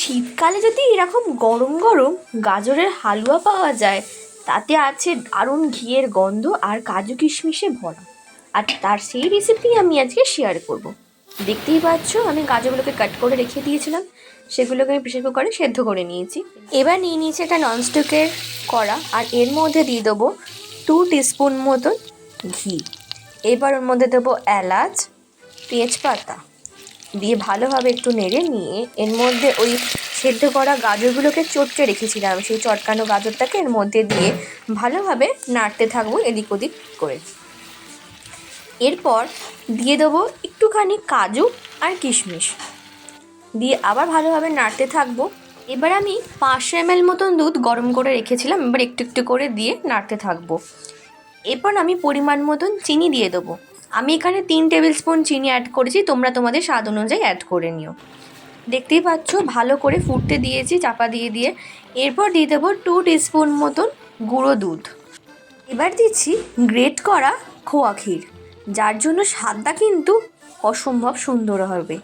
শীতকালে যদি এরকম গরম গরম গাজরের হালুয়া পাওয়া যায়, তাতে আছে দারুণ ঘিয়ের গন্ধ আর কাজু কিশমিশে ভরা। আর তার সেই রেসিপি আমি আজকে শেয়ার করব। দেখতেই পাচ্ছ আমি গাজরগুলোকে কাট করে রেখে দিয়েছিলাম, সেগুলোকে আমি প্রেসার কুকারে সেদ্ধ করে নিয়েছি। এবার নিয়ে নিয়েছি একটা ননস্টিকের কড়া, আর এর মধ্যে দিয়ে দেবো 2 টিস্পুন মতন ঘি। এবার ওর মধ্যে দেবো এলাচ, তেজপাতা দিয়ে ভালোভাবে একটু নেড়ে নিয়ে এর মধ্যে ওই সেদ্ধ করা গাজরগুলোকে চটকে রেখেছিলাম, সেই চটকানো গাজরটাকে এর মধ্যে দিয়ে ভালোভাবে নাড়তে থাকবো এদিক ওদিক করে। এরপর দিয়ে দেবো একটুখানি কাজু আর কিশমিশ দিয়ে আবার ভালোভাবে নাড়তে থাকবো। এবার আমি 500 ml মতন দুধ গরম করে রেখেছিলাম, এবার একটু একটু করে দিয়ে নাড়তে থাকবো। এরপর আমি পরিমাণ মতন চিনি দিয়ে দেবো। আমি এখানে 3 টেবিল স্পুন চিনি অ্যাড করেছি, তোমরা তোমাদের স্বাদ অনুযায়ী অ্যাড করে নিও। দেখতেই পাচ্ছ ভালো করে ফুটতে দিয়েছি চাপা দিয়ে দিয়ে। এরপর দিয়ে দেবো 2 টিস্পুন মতন গুঁড়ো দুধ। এবার দিচ্ছি গ্রেট করা খোয়া ক্ষীর, যার জন্য স্বাদটা কিন্তু অসম্ভব সুন্দর হবে।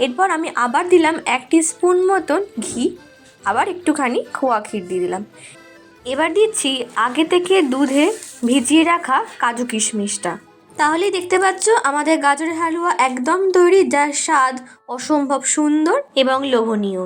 এরপর আমি আবার দিলাম 1 টিস্পুন মতন ঘি, আবার একটুখানি খোয়া ক্ষীর দিয়ে দিলাম। এবার দিচ্ছি আগে থেকে দুধে ভিজিয়ে রাখা কাজু কিশমিশটা। তাহলেই দেখতে পাচ্ছ আমাদের গাজরের হালুয়া একদম তৈরি, যার স্বাদ অসম্ভব সুন্দর এবং লোভনীয়।